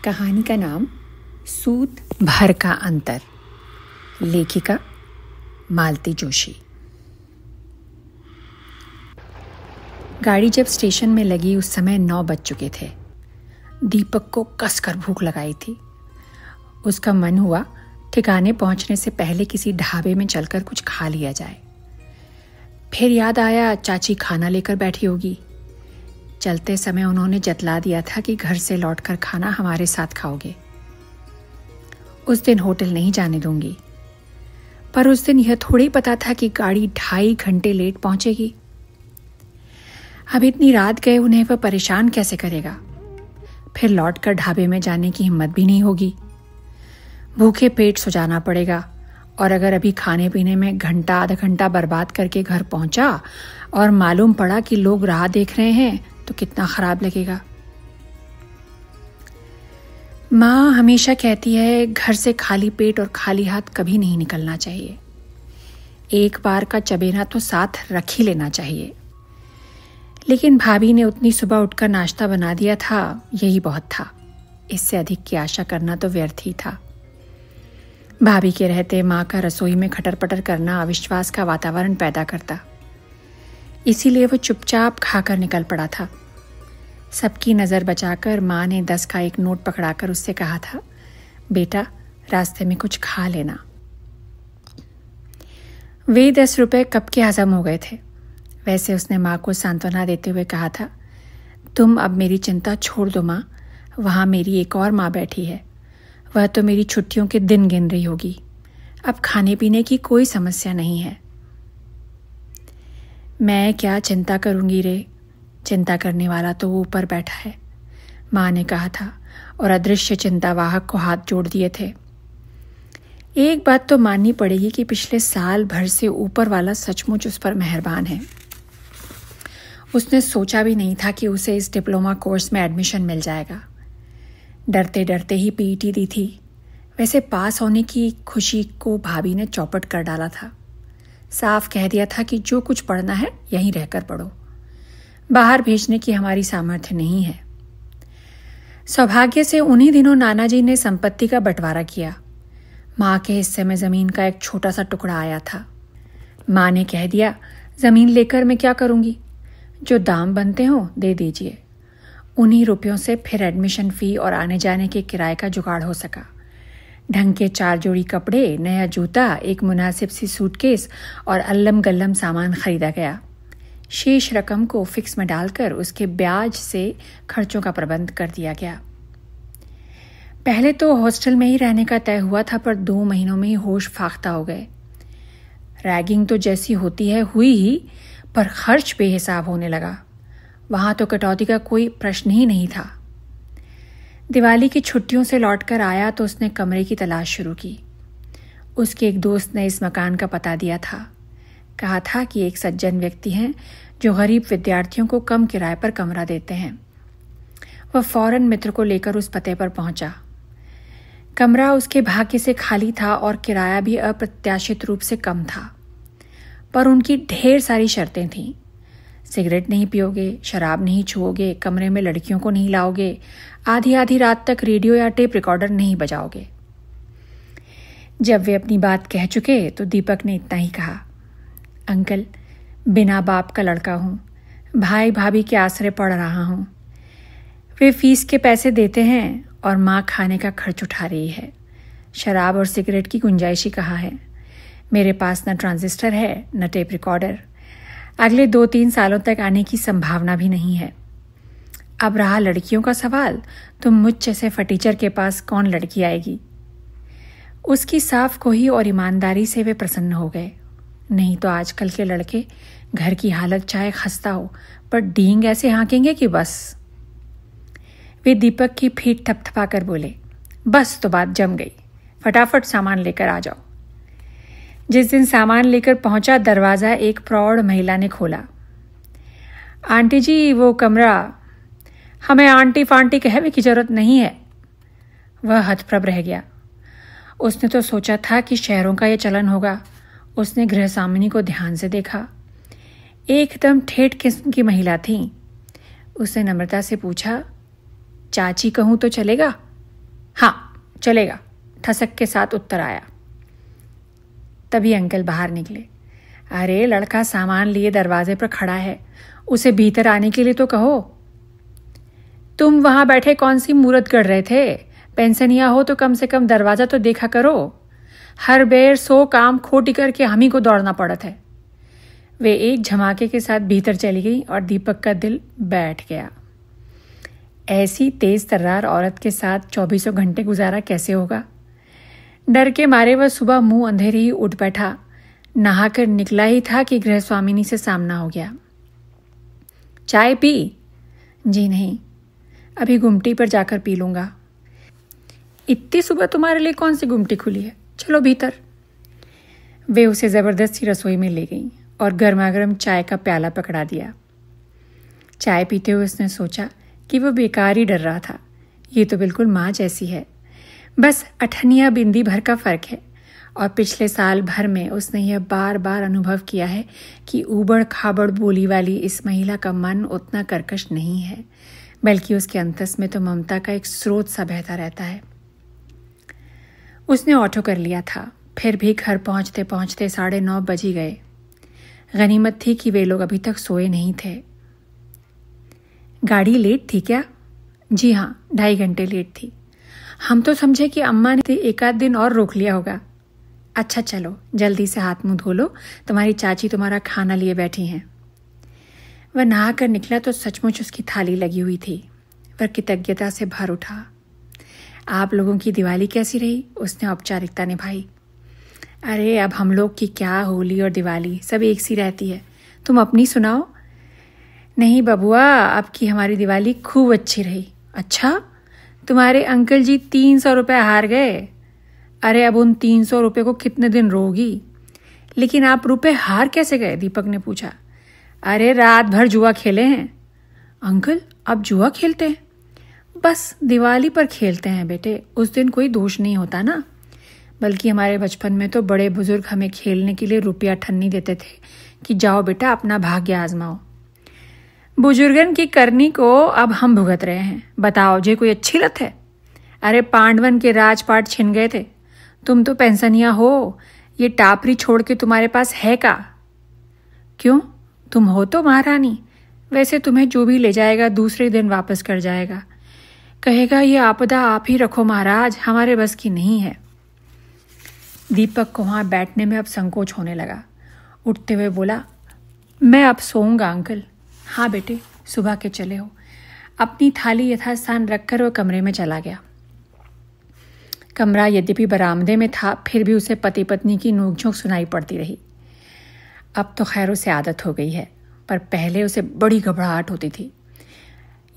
कहानी का नाम सूत भर का अंतर। लेखिका मालती जोशी। गाड़ी जब स्टेशन में लगी उस समय 9 बज चुके थे। दीपक को कसकर भूख लगाई थी। उसका मन हुआ ठिकाने पहुंचने से पहले किसी ढाबे में चलकर कुछ खा लिया जाए। फिर याद आया चाची खाना लेकर बैठी होगी। चलते समय उन्होंने जतला दिया था कि घर से लौटकर खाना हमारे साथ खाओगे। उस दिन होटल नहीं जाने दूंगी। पर उस दिन यह थोड़ी पता था कि गाड़ी 2.5 घंटे लेट पहुंचेगी। अब इतनी रात गए उन्हें वह परेशान कैसे करेगा। फिर लौटकर ढाबे में जाने की हिम्मत भी नहीं होगी। भूखे पेट सो जाना पड़ेगा। और अगर अभी खाने पीने में घंटा आधा घंटा बर्बाद करके घर पहुंचा और मालूम पड़ा कि लोग राह देख रहे हैं तो कितना खराब लगेगा। माँ हमेशा कहती है घर से खाली पेट और खाली हाथ कभी नहीं निकलना चाहिए। एक बार का चबेना तो साथ रख ही लेना चाहिए। लेकिन भाभी ने उतनी सुबह उठकर नाश्ता बना दिया था, यही बहुत था। इससे अधिक की आशा करना तो व्यर्थ ही था। भाभी के रहते माँ का रसोई में खटर पटर करना अविश्वास का वातावरण पैदा करता। इसीलिए वो चुपचाप खाकर निकल पड़ा था। सबकी नज़र बचाकर माँ ने 10 का एक नोट पकड़ाकर उससे कहा था, बेटा रास्ते में कुछ खा लेना। वे 10 रुपए कब के हजम हो गए थे। वैसे उसने माँ को सांत्वना देते हुए कहा था, तुम अब मेरी चिंता छोड़ दो माँ, वहाँ मेरी एक और माँ बैठी है। वह तो मेरी छुट्टियों के दिन गिन रही होगी। अब खाने पीने की कोई समस्या नहीं है। मैं क्या चिंता करूंगी रे, चिंता करने वाला तो वो ऊपर बैठा है, माँ ने कहा था और अदृश्य चिंतावाहक को हाथ जोड़ दिए थे। एक बात तो माननी पड़ेगी कि पिछले साल भर से ऊपर वाला सचमुच उस पर मेहरबान है। उसने सोचा भी नहीं था कि उसे इस डिप्लोमा कोर्स में एडमिशन मिल जाएगा। डरते डरते ही पीईटी दी थी। वैसे पास होने की खुशी को भाभी ने चौपट कर डाला था। साफ कह दिया था कि जो कुछ पढ़ना है यहीं रहकर पढ़ो, बाहर भेजने की हमारी सामर्थ्य नहीं है। सौभाग्य से उन्हीं दिनों नाना जी ने संपत्ति का बंटवारा किया। माँ के हिस्से में जमीन का एक छोटा सा टुकड़ा आया था। माँ ने कह दिया, जमीन लेकर मैं क्या करूंगी, जो दाम बनते हो दे दीजिए। उन्हीं रुपयों से फिर एडमिशन फ़ी और आने जाने के किराए का जुगाड़ हो सका। ढंग के 4 जोड़ी कपड़े, नया जूता, एक मुनासिब सी सूटकेस और अल्लम गल्लम सामान खरीदा गया। शेष रकम को फिक्स में डालकर उसके ब्याज से खर्चों का प्रबंध कर दिया गया। पहले तो हॉस्टल में ही रहने का तय हुआ था, पर 2 महीनों में ही होश फाख्ता हो गए। रैगिंग तो जैसी होती है हुई ही, पर खर्च बेहिसाब होने लगा। वहां तो कटौती का कोई प्रश्न ही नहीं था। दिवाली की छुट्टियों से लौटकर आया तो उसने कमरे की तलाश शुरू की। उसके एक दोस्त ने इस मकान का पता दिया था। कहा था कि एक सज्जन व्यक्ति हैं जो गरीब विद्यार्थियों को कम किराए पर कमरा देते हैं। वह फौरन मित्र को लेकर उस पते पर पहुंचा। कमरा उसके भाग्य से खाली था और किराया भी अप्रत्याशित रूप से कम था। पर उनकी ढेर सारी शर्तें थीं। सिगरेट नहीं पियोगे, शराब नहीं छुओगे, कमरे में लड़कियों को नहीं लाओगे, आधी आधी रात तक रेडियो या टेप रिकॉर्डर नहीं बजाओगे। जब वे अपनी बात कह चुके तो दीपक ने इतना ही कहा, अंकल बिना बाप का लड़का हूँ, भाई भाभी के आसरे पढ़ रहा हूँ। वे फीस के पैसे देते हैं और माँ खाने का खर्च उठा रही है। शराब और सिगरेट की गुंजाइश ही कहाँ है। मेरे पास न ट्रांजिस्टर है न टेप रिकॉर्डर। अगले 2-3 सालों तक आने की संभावना भी नहीं है। अब रहा लड़कियों का सवाल, तो मुझ जैसे फटीचर के पास कौन लड़की आएगी। उसकी साफ खोही और ईमानदारी से वे प्रसन्न हो गए। नहीं तो आजकल के लड़के घर की हालत चाहे खस्ता हो, पर डींग ऐसे हाँकेंगे कि बस। वे दीपक की पीठ थपथपा कर बोले, बस तो बात जम गई, फटाफट सामान लेकर आ जाओ। जिस दिन सामान लेकर पहुंचा, दरवाज़ा एक प्रौढ़ महिला ने खोला। आंटी जी वो कमरा, हमें आंटी फांटी कहने की जरूरत नहीं है। वह हतप्रभ रह गया। उसने तो सोचा था कि शहरों का यह चलन होगा। उसने गृहस्वामिनी को ध्यान से देखा। एकदम ठेठ किस्म की महिला थी। उसने नम्रता से पूछा, चाची कहूँ तो चलेगा? हाँ चलेगा, ठसक के साथ उत्तर आया। तभी अंकल बाहर निकले। अरे लड़का सामान लिए दरवाजे पर खड़ा है, उसे भीतर आने के लिए तो कहो। तुम वहां बैठे कौन सी मूरत कर रहे थे? पेंशनिया हो तो कम से कम दरवाजा तो देखा करो। हर बेर 100 काम खोटी करके हम ही को दौड़ना पड़त है। वे एक झमाके के साथ भीतर चली गई और दीपक का दिल बैठ गया। ऐसी तेज तर्रार औरत के साथ 24 घंटे गुजारा कैसे होगा? डर के मारे वह सुबह मुंह अंधेरे ही उठ बैठा। नहाकर निकला ही था कि गृह स्वामिनी से सामना हो गया। चाय पी? जी नहीं, अभी गुमटी पर जाकर पी लूंगा। इतनी सुबह तुम्हारे लिए कौन सी गुमटी खुली है? चलो भीतर। वे उसे जबरदस्ती रसोई में ले गईं और गर्मागर्म चाय का प्याला पकड़ा दिया। चाय पीते हुए उसने सोचा कि वह बेकार ही डर रहा था। ये तो बिल्कुल माँ जैसी है, बस अठनिया बिंदी भर का फर्क है। और पिछले साल भर में उसने यह बार बार अनुभव किया है कि ऊबड़ खाबड़ बोली वाली इस महिला का मन उतना कर्कश नहीं है, बल्कि उसके अंतस में तो ममता का एक स्रोत सा बहता रहता है। उसने ऑटो कर लिया था, फिर भी घर पहुंचते पहुंचते 9:30 बज ही गए। गनीमत थी कि वे लोग अभी तक सोए नहीं थे। गाड़ी लेट थी क्या? जी हाँ, 2.5 घंटे लेट थी। हम तो समझे कि अम्मा ने 1 दिन और रोक लिया होगा। अच्छा चलो, जल्दी से हाथ मुंह धो लो, तुम्हारी चाची तुम्हारा खाना लिए बैठी हैं। वह नहा कर निकला तो सचमुच उसकी थाली लगी हुई थी। वह कृतज्ञता से भर उठा। आप लोगों की दिवाली कैसी रही? उसने औपचारिकता निभाई। अरे अब हम लोग की क्या होली और दिवाली, सब एक सी रहती है। तुम अपनी सुनाओ। नहीं बबुआ, अब की हमारी दिवाली खूब अच्छी रही। अच्छा, तुम्हारे अंकल जी 300 रुपये हार गए। अरे अब उन 300 रुपये को कितने दिन रोगी? लेकिन आप रुपए हार कैसे गए? दीपक ने पूछा। अरे रात भर जुआ खेले हैं। अंकल आप जुआ खेलते हैं? बस दिवाली पर खेलते हैं बेटे, उस दिन कोई दोष नहीं होता ना। बल्कि हमारे बचपन में तो बड़े बुजुर्ग हमें खेलने के लिए रुपया ठन्नी देते थे कि जाओ बेटा अपना भाग्य आजमाओ। बुजुर्गन की करनी को अब हम भुगत रहे हैं। बताओ जे कोई अच्छी लत है? अरे पांडवन के राजपाट छिन गए थे। तुम तो पेंशनिया हो, ये टापरी छोड़ के तुम्हारे पास है का? क्यों, तुम हो तो महारानी। वैसे तुम्हें जो भी ले जाएगा दूसरे दिन वापस कर जाएगा। कहेगा ये आपदा आप ही रखो महाराज, हमारे बस की नहीं है। दीपक को वहाँ बैठने में अब संकोच होने लगा। उठते हुए बोला, मैं अब सोऊंगा अंकल। हाँ बेटे, सुबह के चले हो। अपनी थाली यथास्थान रखकर वह कमरे में चला गया। कमरा यद्यपि बरामदे में था, फिर भी उसे पति पत्नी की नोकझोंक सुनाई पड़ती रही। अब तो खैर उसे आदत हो गई है, पर पहले उसे बड़ी घबराहट होती थी।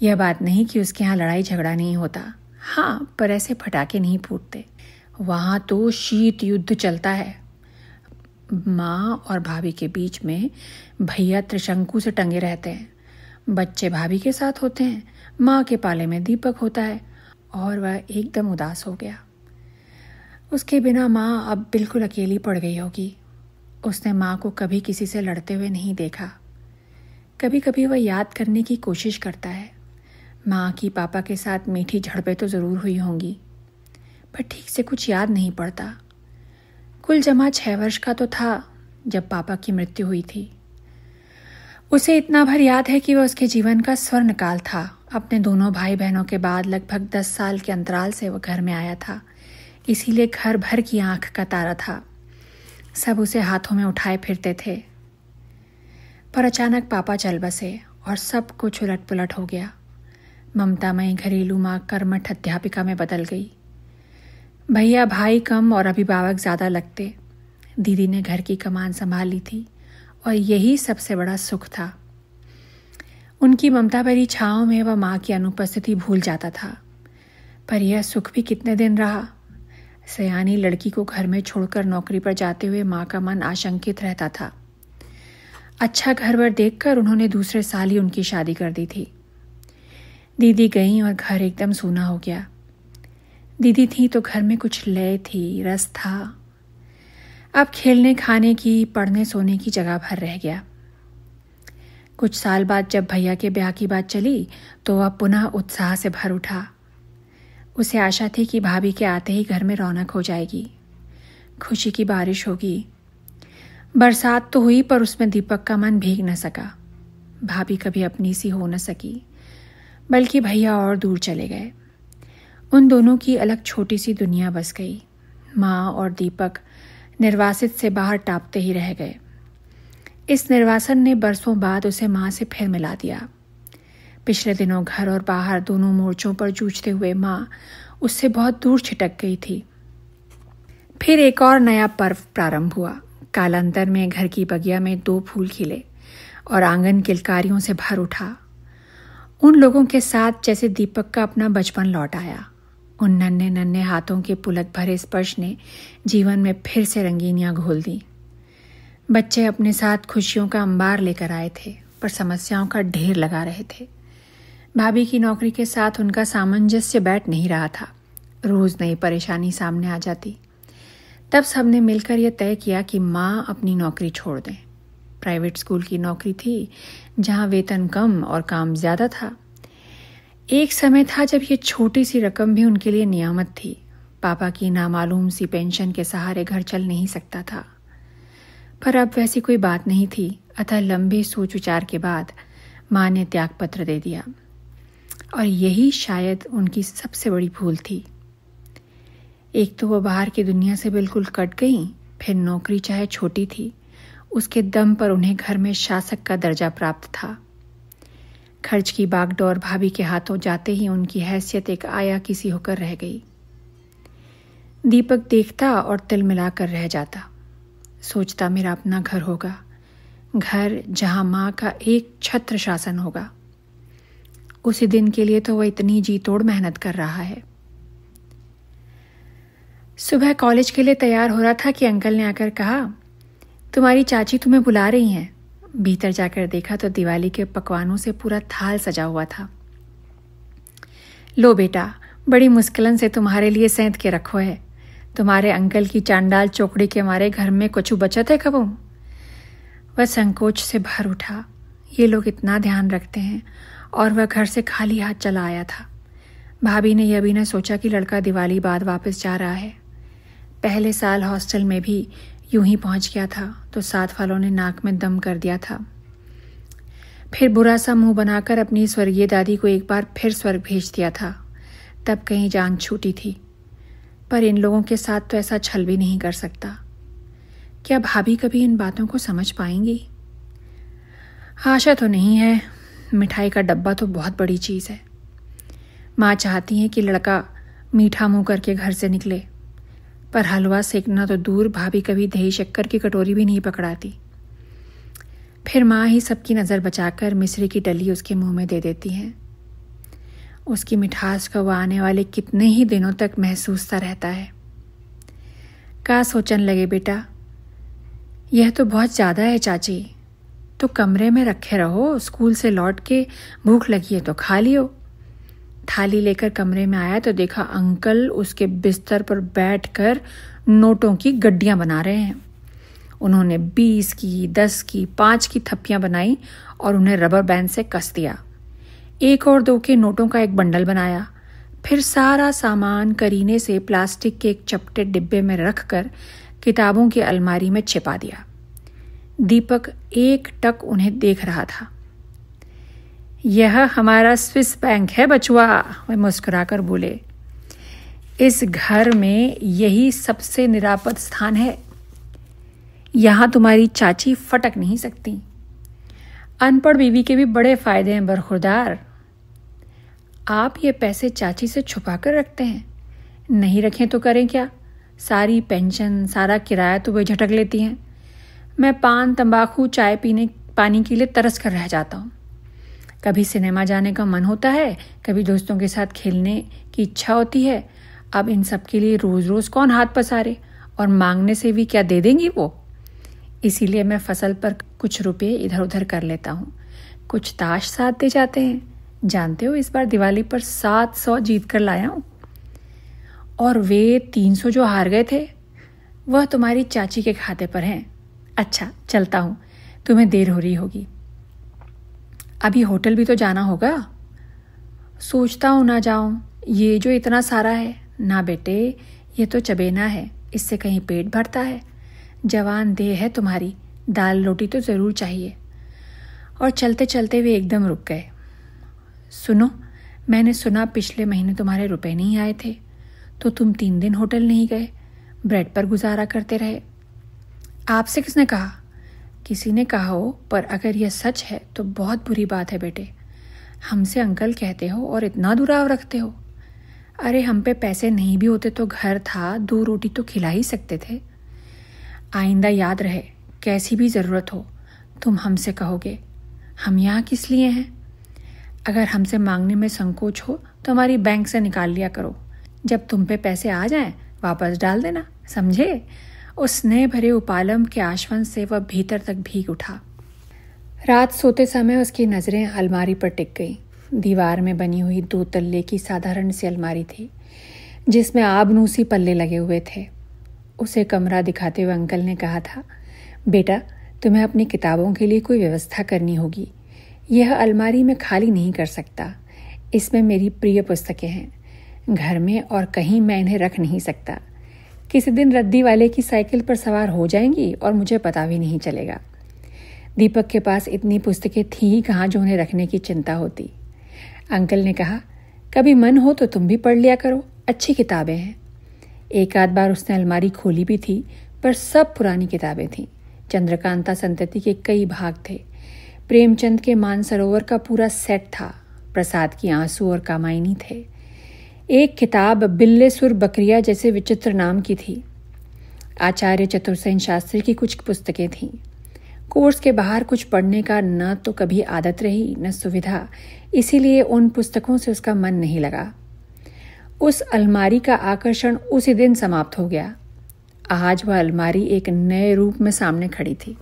यह बात नहीं कि उसके यहाँ लड़ाई झगड़ा नहीं होता, हाँ, पर ऐसे फटाके नहीं फूटते। वहाँ तो शीत युद्ध चलता है। माँ और भाभी के बीच में भैया त्रिशंकु से टंगे रहते हैं। बच्चे भाभी के साथ होते हैं, माँ के पाले में दीपक होता है। और वह एकदम उदास हो गया। उसके बिना माँ अब बिल्कुल अकेली पड़ गई होगी। उसने माँ को कभी किसी से लड़ते हुए नहीं देखा। कभी कभी वह याद करने की कोशिश करता है। माँ की पापा के साथ मीठी झड़पें तो ज़रूर हुई होंगी, पर ठीक से कुछ याद नहीं पड़ता। कुल जमा 6 वर्ष का तो था जब पापा की मृत्यु हुई थी। उसे इतना भर याद है कि वह उसके जीवन का स्वर्ण काल था। अपने दोनों भाई बहनों के बाद लगभग 10 साल के अंतराल से वह घर में आया था, इसीलिए घर भर की आंख का तारा था। सब उसे हाथों में उठाए फिरते थे। पर अचानक पापा चल बसे और सब कुछ उलट पुलट हो गया। ममतामयी घरेलू माँ कर्मठ अध्यापिका में बदल गई। भैया भाई कम और अभिभावक ज़्यादा लगते। दीदी ने घर की कमान संभाल ली थी और यही सबसे बड़ा सुख था। उनकी ममता भरी छाँव में वह माँ की अनुपस्थिति भूल जाता था। पर यह सुख भी कितने दिन रहा। सयानी लड़की को घर में छोड़कर नौकरी पर जाते हुए माँ का मन आशंकित रहता था। अच्छा घर-वर देखकर उन्होंने दूसरे साल ही उनकी शादी कर दी थी। दीदी गई और घर एकदम सूना हो गया। दीदी थी तो घर में कुछ लय थी, रस था। अब खेलने खाने की, पढ़ने सोने की जगह भर रह गया। कुछ साल बाद जब भैया के ब्याह की बात चली तो वह पुनः उत्साह से भर उठा। उसे आशा थी कि भाभी के आते ही घर में रौनक हो जाएगी, खुशी की बारिश होगी। बरसात तो हुई पर उसमें दीपक का मन भीग न सका। भाभी कभी अपनी सी हो न सकी, बल्कि भैया और दूर चले गए। उन दोनों की अलग छोटी सी दुनिया बस गई। माँ और दीपक निर्वासित से बाहर टापते ही रह गए। इस निर्वासन ने बरसों बाद उसे माँ से फिर मिला दिया। पिछले दिनों घर और बाहर दोनों मोर्चों पर जूझते हुए माँ उससे बहुत दूर छिटक गई थी। फिर एक और नया पर्व प्रारंभ हुआ। कालांतर में घर की बगिया में 2 फूल खिले और आंगन किलकारियों से भर उठा। उन लोगों के साथ जैसे दीपक का अपना बचपन लौट आया। उन नन्हे नन्हे हाथों के पुलक भरे स्पर्श ने जीवन में फिर से रंगीनियां घोल दी। बच्चे अपने साथ खुशियों का अंबार लेकर आए थे, पर समस्याओं का ढेर लगा रहे थे। भाभी की नौकरी के साथ उनका सामंजस्य बैठ नहीं रहा था। रोज नई परेशानी सामने आ जाती। तब सबने मिलकर यह तय किया कि माँ अपनी नौकरी छोड़ दें। प्राइवेट स्कूल की नौकरी थी, जहाँ वेतन कम और काम ज्यादा था। एक समय था जब ये छोटी सी रकम भी उनके लिए नियामत थी। पापा की नामालूम सी पेंशन के सहारे घर चल नहीं सकता था, पर अब वैसी कोई बात नहीं थी। अतः लंबे सोच विचार के बाद माँ ने त्यागपत्र दे दिया, और यही शायद उनकी सबसे बड़ी भूल थी। एक तो वो बाहर की दुनिया से बिल्कुल कट गई, फिर नौकरी चाहे छोटी थी, उसके दम पर उन्हें घर में शासक का दर्जा प्राप्त था। खर्च की बागडोर भाभी के हाथों जाते ही उनकी हैसियत एक आया किसी होकर रह गई। दीपक देखता और तिल मिलाकर रह जाता। सोचता मेरा अपना घर होगा, घर जहां माँ का एक छत्र शासन होगा। उसी दिन के लिए तो वह इतनी जी तोड़ मेहनत कर रहा है। सुबह कॉलेज के लिए तैयार हो रहा था कि अंकल ने आकर कहा, तुम्हारी चाची तुम्हें बुला रही हैं। भीतर जाकर देखा तो दिवाली के पकवानों से पूरा थाल सजा हुआ था। लो बेटा, बड़ी मुश्किलन से तुम्हारे लिए सेंध के रखो है। तुम्हारे अंकल की चांडाल चौकड़ी के मारे घर में कुछ बचत है कबू? वह संकोच से भर उठा। ये लोग इतना ध्यान रखते हैं, और वह घर से खाली हाथ चला आया था। भाभी ने यह भी न सोचा कि लड़का दिवाली बाद वापस जा रहा है। पहले साल हॉस्टल में भी यूं ही पहुंच गया था तो 7 फलों ने नाक में दम कर दिया था। फिर बुरा सा मुंह बनाकर अपनी स्वर्गीय दादी को एक बार फिर स्वर्ग भेज दिया था। तब कहीं जान छूटी थी, पर इन लोगों के साथ तो ऐसा छल भी नहीं कर सकता। क्या भाभी कभी इन बातों को समझ पाएंगी? आशा तो नहीं है। मिठाई का डब्बा तो बहुत बड़ी चीज़ है। माँ चाहती है कि लड़का मीठा मुंह करके घर से निकले, पर हलवा सेकना तो दूर, भाभी कभी दही शक्कर की कटोरी भी नहीं पकड़ाती। फिर माँ ही सबकी नज़र बचाकर मिश्री की डली उसके मुंह में दे देती हैं। उसकी मिठास का वो आने वाले कितने ही दिनों तक महसूसता रहता है। क्या सोचने लगे बेटा, यह तो बहुत ज़्यादा है चाची। तो कमरे में रखे रहो, स्कूल से लौट के भूख लगी है तो खा लियो। थाली लेकर कमरे में आया तो देखा अंकल उसके बिस्तर पर बैठकर नोटों की गड्डियां बना रहे हैं। उन्होंने 20 की, 10 की, 5 की थप्पियां बनाई और उन्हें रबर बैंड से कस दिया। 1 और 2 के नोटों का एक बंडल बनाया। फिर सारा सामान करीने से प्लास्टिक के एक चपटे डिब्बे में रखकर किताबों की अलमारी में छिपा दिया। दीपक एक टक उन्हें देख रहा था। यह हमारा स्विस बैंक है बचुआ, वह मुस्कुराकर बोले। इस घर में यही सबसे निरापद स्थान है। यहां तुम्हारी चाची फटक नहीं सकती। अनपढ़ बीवी के भी बड़े फायदे हैं बरखुरदार। आप ये पैसे चाची से छुपा कर रखते हैं, नहीं रखें तो करें क्या? सारी पेंशन, सारा किराया तो वे झटक लेती हैं। मैं पान, तंबाकू, चाय पीने, पानी के लिए तरस कर रह जाता हूँ। कभी सिनेमा जाने का मन होता है, कभी दोस्तों के साथ खेलने की इच्छा होती है। अब इन सब के लिए रोज रोज कौन हाथ पसारे, और मांगने से भी क्या दे देंगी वो? इसीलिए मैं फसल पर कुछ रुपए इधर उधर कर लेता हूँ, कुछ ताश साथ दे जाते हैं। जानते हो, इस बार दिवाली पर 700 जीत कर लाया हूँ, और वे 300 जो हार गए थे वह तुम्हारी चाची के खाते पर हैं। अच्छा चलता हूँ, तुम्हें देर हो रही होगी। अभी होटल भी तो जाना होगा। सोचता हूँ ना जाऊं, ये जो इतना सारा है। ना बेटे, ये तो चबेना है, इससे कहीं पेट भरता है। जवान देह है तुम्हारी, दाल रोटी तो ज़रूर चाहिए। और चलते चलते वे एकदम रुक गए। सुनो, मैंने सुना पिछले महीने तुम्हारे रुपए नहीं आए थे, तो तुम 3 दिन होटल नहीं गए, ब्रेड पर गुजारा करते रहे। आपसे किसने कहा? किसी ने कहा हो, पर अगर यह सच है तो बहुत बुरी बात है बेटे। हमसे अंकल कहते हो और इतना दुराव रखते हो। अरे हम पे पैसे नहीं भी होते तो घर था, 2 रोटी तो खिला ही सकते थे। आइंदा याद रहे, कैसी भी ज़रूरत हो तुम हमसे कहोगे। हम यहाँ किस लिए हैं? अगर हमसे मांगने में संकोच हो तो हमारी बैंक से निकाल लिया करो। जब तुम पे पैसे आ जाएं, वापस डाल देना, समझे? उस स्नेह भरे उपालम के आश्वासन से वह भीतर तक भीग उठा। रात सोते समय उसकी नज़रें अलमारी पर टिक गईं। दीवार में बनी हुई 2 तल्ले की साधारण सी अलमारी थी, जिसमें आबनूसी पल्ले लगे हुए थे। उसे कमरा दिखाते हुए अंकल ने कहा था, बेटा तुम्हें अपनी किताबों के लिए कोई व्यवस्था करनी होगी। यह अलमारी में खाली नहीं कर सकता। इसमें मेरी प्रिय पुस्तकें हैं। घर में और कहीं मैं इन्हें रख नहीं सकता। किसी दिन रद्दी वाले की साइकिल पर सवार हो जाएंगी और मुझे पता भी नहीं चलेगा। दीपक के पास इतनी पुस्तकें थी ही कहाँ जो उन्हें रखने की चिंता होती। अंकल ने कहा, कभी मन हो तो तुम भी पढ़ लिया करो, अच्छी किताबें हैं। एक आध बार उसने अलमारी खोली भी थी, पर सब पुरानी किताबें थीं। चंद्रकांता संतति के कई भाग थे। प्रेमचंद के मानसरोवर का पूरा सेट था। प्रसाद की आंसू और कामायनी थे। एक किताब बिल्ले सुर बकरिया जैसे विचित्र नाम की थी। आचार्य चतुर्सेन शास्त्री की कुछ पुस्तकें थीं। कोर्स के बाहर कुछ पढ़ने का न तो कभी आदत रही न सुविधा, इसीलिए उन पुस्तकों से उसका मन नहीं लगा। उस अलमारी का आकर्षण उसी दिन समाप्त हो गया। आज वह अलमारी एक नए रूप में सामने खड़ी थी।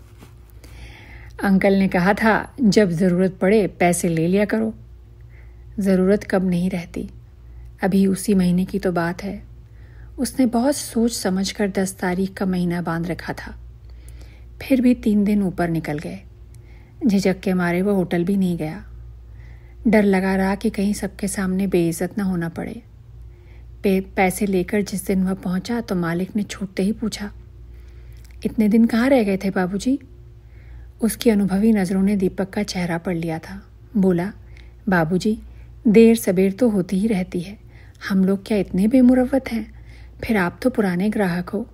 अंकल ने कहा था, जब ज़रूरत पड़े पैसे ले लिया करो। ज़रूरत कब नहीं रहती। अभी उसी महीने की तो बात है। उसने बहुत सोच समझकर 10 तारीख का महीना बांध रखा था। फिर भी 3 दिन ऊपर निकल गए। झिझक के मारे वह होटल भी नहीं गया। डर लगा रहा कि कहीं सबके सामने बेइज्जत न होना पड़े। पैसे लेकर जिस दिन वह पहुंचा तो मालिक ने छूटते ही पूछा, इतने दिन कहाँ रह गए थे बाबूजी? उसकी अनुभवी नज़रों ने दीपक का चेहरा पढ़ लिया था। बोला, बाबूजी, देर सबेर तो होती ही रहती है। हम लोग क्या इतने बेमुरव्वत हैं? फिर आप तो पुराने ग्राहक हो।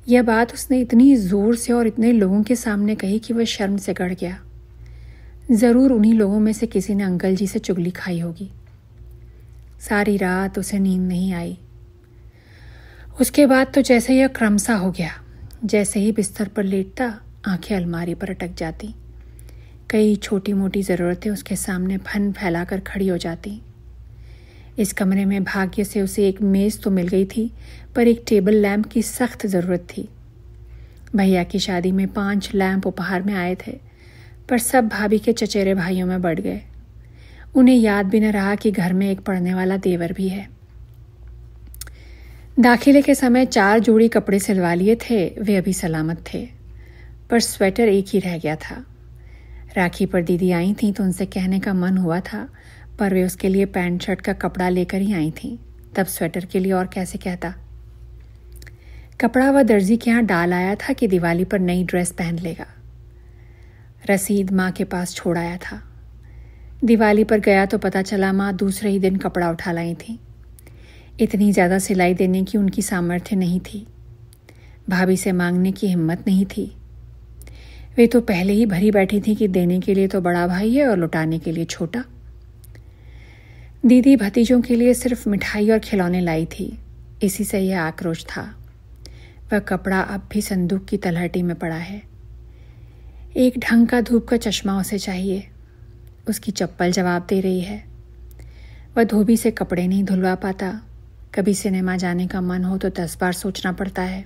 यह बात उसने इतनी ज़ोर से और इतने लोगों के सामने कही कि वह शर्म से गड़ गया। ज़रूर उन्हीं लोगों में से किसी ने अंकल जी से चुगली खाई होगी। सारी रात उसे नींद नहीं आई। उसके बाद तो जैसे यह क्रमसा हो गया। जैसे ही बिस्तर पर लेटता, आंखें अलमारी पर अटक जाती। कई छोटी मोटी ज़रूरतें उसके सामने फन फैलाकर खड़ी हो जाती। इस कमरे में भाग्य से उसे एक मेज़ तो मिल गई थी, पर एक टेबल लैंप की सख्त ज़रूरत थी। भैया की शादी में 5 लैंप उपहार में आए थे, पर सब भाभी के चचेरे भाइयों में बढ़ गए। उन्हें याद भी न रहा कि घर में एक पढ़ने वाला देवर भी है। दाखिले के समय 4 जोड़ी कपड़े सिलवा लिए थे, वे अभी सलामत थे, पर स्वेटर एक ही रह गया था। राखी पर दीदी आई थी तो उनसे कहने का मन हुआ था, पर वे उसके लिए पैंट शर्ट का कपड़ा लेकर ही आई थी। तब स्वेटर के लिए और कैसे कहता। कपड़ा वह दर्जी के यहाँ डाल आया था कि दिवाली पर नई ड्रेस पहन लेगा। रसीद माँ के पास छोड़ आया था। दिवाली पर गया तो पता चला माँ दूसरे ही दिन कपड़ा उठा लाई थी। इतनी ज़्यादा सिलाई देने की उनकी सामर्थ्य नहीं थी। भाभी से मांगने की हिम्मत नहीं थी। वे तो पहले ही भरी बैठी थी कि देने के लिए तो बड़ा भाई है और लुटाने के लिए छोटा। दीदी भतीजों के लिए सिर्फ मिठाई और खिलौने लाई थी। इसी से यह आक्रोश था। वह कपड़ा अब भी संदूक की तलहटी में पड़ा है। एक ढंग का धूप का चश्मा उसे चाहिए। उसकी चप्पल जवाब दे रही है। वह धोबी से कपड़े नहीं धुलवा पाता। कभी सिनेमा जाने का मन हो तो 10 बार सोचना पड़ता है।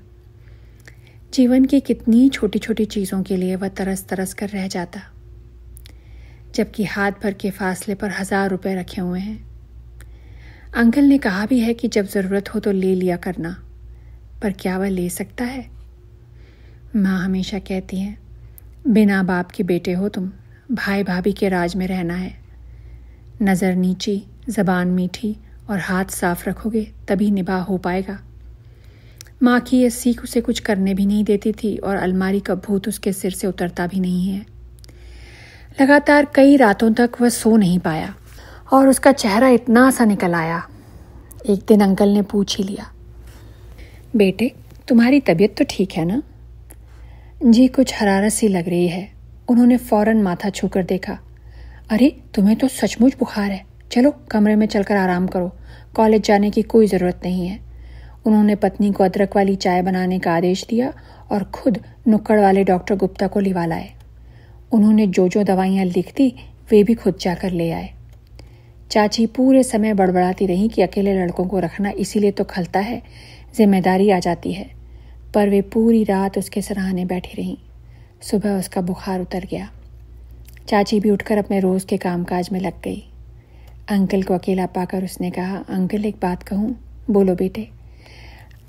जीवन की कितनी छोटी छोटी चीज़ों के लिए वह तरस तरस कर रह जाता, जबकि हाथ भर के फासले पर 1000 रुपए रखे हुए हैं। अंकल ने कहा भी है कि जब ज़रूरत हो तो ले लिया करना, पर क्या वह ले सकता है? माँ हमेशा कहती हैं, बिना बाप के बेटे हो तुम, भाई भाभी के राज में रहना है। नज़र नीची, ज़बान मीठी और हाथ साफ रखोगे तभी निभा हो पाएगा। माँ की ये सीख उसे कुछ करने भी नहीं देती थी और अलमारी का भूत उसके सिर से उतरता भी नहीं है। लगातार कई रातों तक वह सो नहीं पाया और उसका चेहरा इतना सा निकल आया। एक दिन अंकल ने पूछ ही लिया, बेटे तुम्हारी तबीयत तो ठीक है ना? जी कुछ हरारत सी लग रही है। उन्होंने फौरन माथा छूकर देखा। अरे तुम्हें तो सचमुच बुखार है, चलो कमरे में चलकर आराम करो, कॉलेज जाने की कोई ज़रूरत नहीं है। उन्होंने पत्नी को अदरक वाली चाय बनाने का आदेश दिया और खुद नुक्कड़ वाले डॉक्टर गुप्ता को लिवा लाए। उन्होंने जो जो दवाइयाँ लिख दी वे भी खुद जाकर ले आए। चाची पूरे समय बड़बड़ाती रही कि अकेले लड़कों को रखना इसीलिए तो खलता है, जिम्मेदारी आ जाती है, पर वे पूरी रात उसके सराहने बैठी रहीं। सुबह उसका बुखार उतर गया। चाची भी उठकर अपने रोज़ के कामकाज में लग गई। अंकल को अकेला पाकर उसने कहा, अंकल एक बात कहूँ? बोलो बेटे।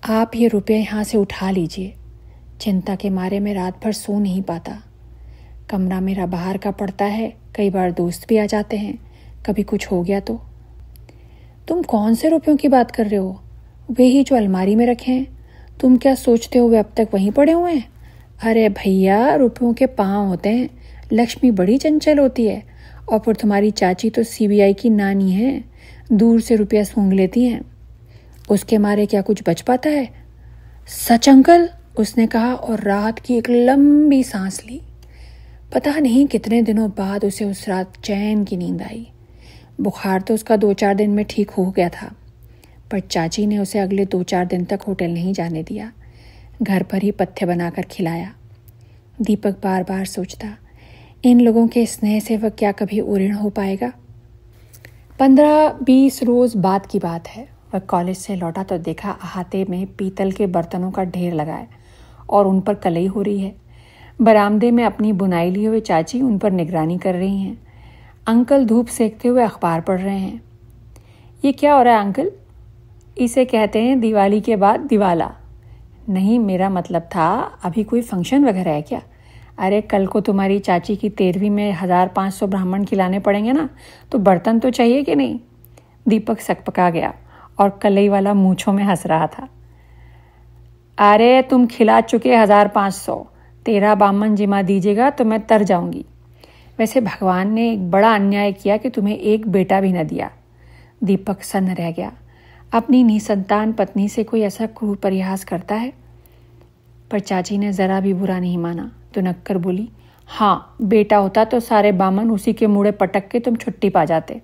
आप ये रुपये यहाँ से उठा लीजिए। चिंता के मारे मैं रात भर सो नहीं पाता। कमरा मेरा बाहर का पड़ता है, कई बार दोस्त भी आ जाते हैं, कभी कुछ हो गया तो। तुम कौन से रुपयों की बात कर रहे हो? वे ही जो अलमारी में रखे हैं। तुम क्या सोचते हो वे अब तक वहीं पड़े हुए हैं? अरे भैया रुपयों के पाँव होते हैं, लक्ष्मी बड़ी चंचल होती है। और फिर तुम्हारी चाची तो CBI की नानी है, दूर से रुपया सूंघ लेती हैं। उसके मारे क्या कुछ बच पाता है? सच अंकल, उसने कहा और रात की एक लंबी सांस ली। पता नहीं कितने दिनों बाद उसे उस रात चैन की नींद आई। बुखार तो उसका 2-4 दिन में ठीक हो गया था, पर चाची ने उसे अगले 2-4 दिन तक होटल नहीं जाने दिया, घर पर ही पथ्य बनाकर खिलाया। दीपक बार बार सोचता, इन लोगों के स्नेह से वह क्या कभी उऋण हो पाएगा? 15-20 रोज बाद की बात है। वह कॉलेज से लौटा तो देखा अहाते में पीतल के बर्तनों का ढेर लगा है और उन पर कलई हो रही है। बरामदे में अपनी बुनाई लिए हुए चाची उन पर निगरानी कर रही हैं। अंकल धूप सेकते हुए अखबार पढ़ रहे हैं। ये क्या हो रहा है अंकल? इसे कहते हैं दिवाली के बाद दिवाला। नहीं, मेरा मतलब था अभी कोई फंक्शन वगैरह है क्या? अरे कल को तुम्हारी चाची की 13वीं में 1500 ब्राह्मण खिलाने पड़ेंगे ना, तो बर्तन तो चाहिए कि नहीं? दीपक सकपका गया और कलई वाला मूंछों में हंस रहा था। अरे तुम खिला चुके 1500, 13 बामन जिमा दीजिएगा तो मैं तर जाऊंगी। वैसे भगवान ने एक बड़ा अन्याय किया कि तुम्हें एक बेटा भी न दिया। दीपक सन्न रह गया। अपनी निसंतान पत्नी से कोई ऐसा क्रूर परिहास करता है? पर चाची ने जरा भी बुरा नहीं माना, तो नक्कर बोली, हाँ बेटा होता तो सारे बामन उसी के मुड़े पटक के तुम छुट्टी पा जाते।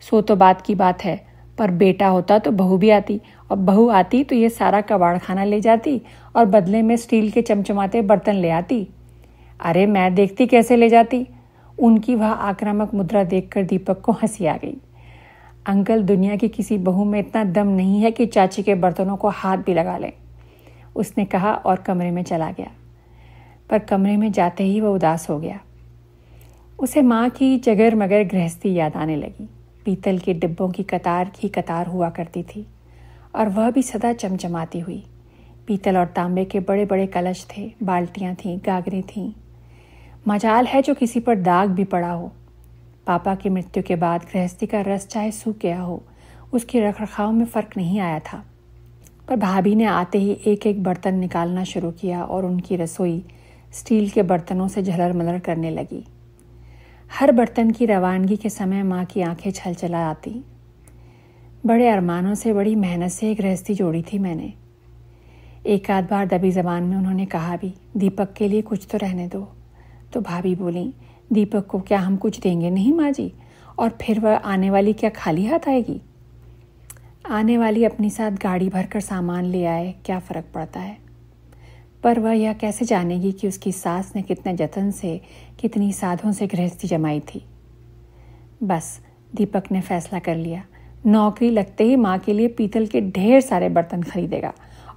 सो तो बात की बात है, पर बेटा होता तो बहू भी आती, और बहू आती तो ये सारा कबाड़ खाना ले जाती और बदले में स्टील के चमचमाते बर्तन ले आती। अरे मैं देखती कैसे ले जाती। उनकी वह आक्रामक मुद्रा देखकर दीपक को हंसी आ गई। अंकल, दुनिया की किसी बहू में इतना दम नहीं है कि चाची के बर्तनों को हाथ भी लगा ले, उसने कहा और कमरे में चला गया। पर कमरे में जाते ही वह उदास हो गया। उसे माँ की जगर मगर गृहस्थी याद आने लगी। पीतल के डिब्बों की कतार ही कतार हुआ करती थी और वह भी सदा चमचमाती हुई। पीतल और तांबे के बड़े बड़े कलश थे, बाल्टियाँ थीं, गागरें थीं। मजाल है जो किसी पर दाग भी पड़ा हो। पापा की मृत्यु के बाद गृहस्थी का रस चाहे सूख गया हो, उसके रखरखाव में फ़र्क नहीं आया था। पर भाभी ने आते ही एक एक बर्तन निकालना शुरू किया और उनकी रसोई स्टील के बर्तनों से झलर मलर करने लगी। हर बर्तन की रवानगी के समय माँ की आंखें छल चला आती। बड़े अरमानों से, बड़ी मेहनत से एक गृहस्थी जोड़ी थी मैंने। एक आध बार दबी जबान में उन्होंने कहा भी, दीपक के लिए कुछ तो रहने दो। तो भाभी बोली, दीपक को क्या हम कुछ देंगे नहीं माँ जी? और फिर वह आने वाली क्या खाली हाथ आएगी? आने वाली अपनी साथ गाड़ी भरकर सामान ले आए, क्या फ़र्क पड़ता है? पर वह यह कैसे जानेगी कि उसकी सास ने कितने जतन से, कितनी साधों से गृहस्थी जमाई थी। बस दीपक ने फैसला कर लिया, नौकरी लगते ही माँ के लिए पीतल के ढेर सारे बर्तन खरीदेगा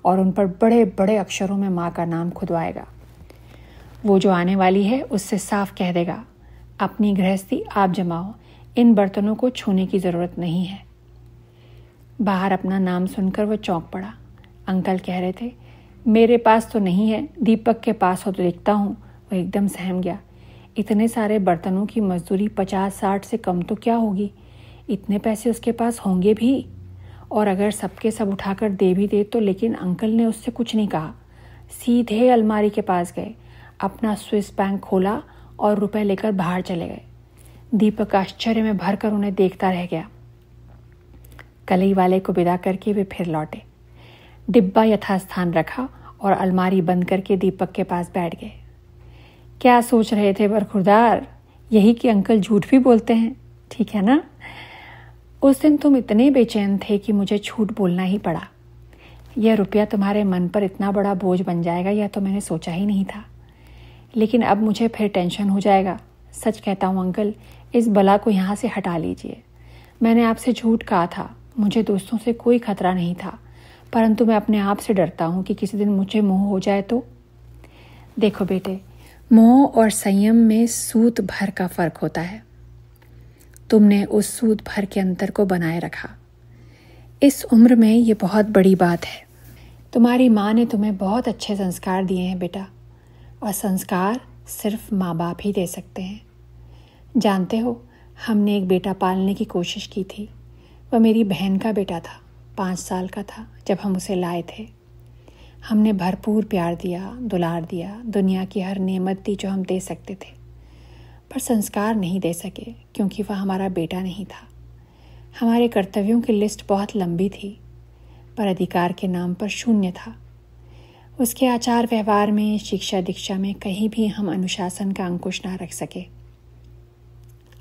और उन पर बड़े बड़े अक्षरों में माँ का नाम खुदवाएगा। वो जो आने वाली है उससे साफ कह देगा, अपनी गृहस्थी आप जमाओ, इन बर्तनों को छूने की ज़रूरत नहीं है। बाहर अपना नाम सुनकर वो चौंक पड़ा। अंकल कह रहे थे, मेरे पास तो नहीं है, दीपक के पास हो तो देखता हूँ। वो एकदम सहम गया। इतने सारे बर्तनों की मजदूरी 50-60 से कम तो क्या होगी? इतने पैसे उसके पास होंगे भी, और अगर सबके सब उठाकर दे भी दे तो। लेकिन अंकल ने उससे कुछ नहीं कहा, सीधे अलमारी के पास गए, अपना स्विस बैंक खोला और रुपए लेकर बाहर चले गए। दीपक आश्चर्य में भरकर उन्हें देखता रह गया। कलई वाले को विदा करके वे फिर लौटे, डिब्बा यथास्थान रखा और अलमारी बंद करके दीपक के पास बैठ गए। क्या सोच रहे थे बरखुरदार? यही कि अंकल झूठ भी बोलते हैं, ठीक है ना? उस दिन तुम इतने बेचैन थे कि मुझे झूठ बोलना ही पड़ा। यह रुपया तुम्हारे मन पर इतना बड़ा बोझ बन जाएगा यह तो मैंने सोचा ही नहीं था। लेकिन अब मुझे फिर टेंशन हो जाएगा। सच कहता हूँ अंकल, इस बला को यहाँ से हटा लीजिए। मैंने आपसे झूठ कहा था, मुझे दोस्तों से कोई खतरा नहीं था, परंतु मैं अपने आप से डरता हूँ कि किसी दिन मुझे मोह हो जाए तो। देखो बेटे, मोह और संयम में सूत भर का फर्क होता है। तुमने उस सूत भर के अंतर को बनाए रखा। इस उम्र में ये बहुत बड़ी बात है। तुम्हारी माँ ने तुम्हें बहुत अच्छे संस्कार दिए हैं बेटा, और संस्कार सिर्फ माँ बाप ही दे सकते हैं। जानते हो, हमने एक बेटा पालने की कोशिश की थी। वह मेरी बहन का बेटा था, 5 साल का था जब हम उसे लाए थे। हमने भरपूर प्यार दिया, दुलार दिया, दुनिया की हर नेमत दी जो हम दे सकते थे, पर संस्कार नहीं दे सके क्योंकि वह हमारा बेटा नहीं था। हमारे कर्तव्यों की लिस्ट बहुत लंबी थी, पर अधिकार के नाम पर शून्य था। उसके आचार व्यवहार में, शिक्षा दीक्षा में कहीं भी हम अनुशासन का अंकुश ना रख सके।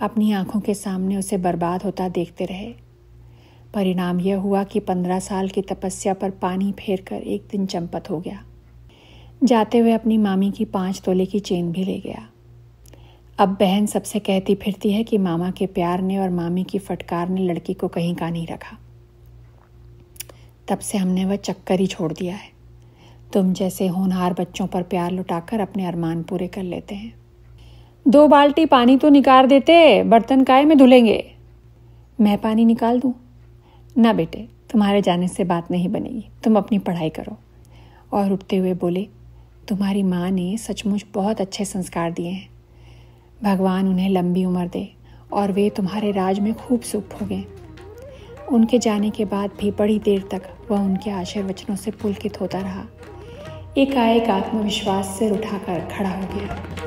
अपनी आंखों के सामने उसे बर्बाद होता देखते रहे। परिणाम यह हुआ कि 15 साल की तपस्या पर पानी फेर कर एक दिन चंपत हो गया। जाते हुए अपनी मामी की 5 तोले की चेन भी ले गया। अब बहन सबसे कहती फिरती है कि मामा के प्यार ने और मामी की फटकार ने लड़की को कहीं का नहीं रखा। तब से हमने वह चक्कर ही छोड़ दिया है। तुम जैसे होनहार बच्चों पर प्यार लुटाकर अपने अरमान पूरे कर लेते हैं। 2 बाल्टी पानी तो निकाल देते, बर्तन काहे में धुलेंगे? मैं पानी निकाल दूं? ना बेटे, तुम्हारे जाने से बात नहीं बनेगी, तुम अपनी पढ़ाई करो। और उठते हुए बोले, तुम्हारी माँ ने सचमुच बहुत अच्छे संस्कार दिए हैं। भगवान उन्हें लंबी उम्र दे और वे तुम्हारे राज में खूब सुख भोगें। उनके जाने के बाद भी बड़ी देर तक वह उनके आशीर्वचनों से पुलकित होता रहा। एकाएक आत्मविश्वास से उठाकर खड़ा हो गया।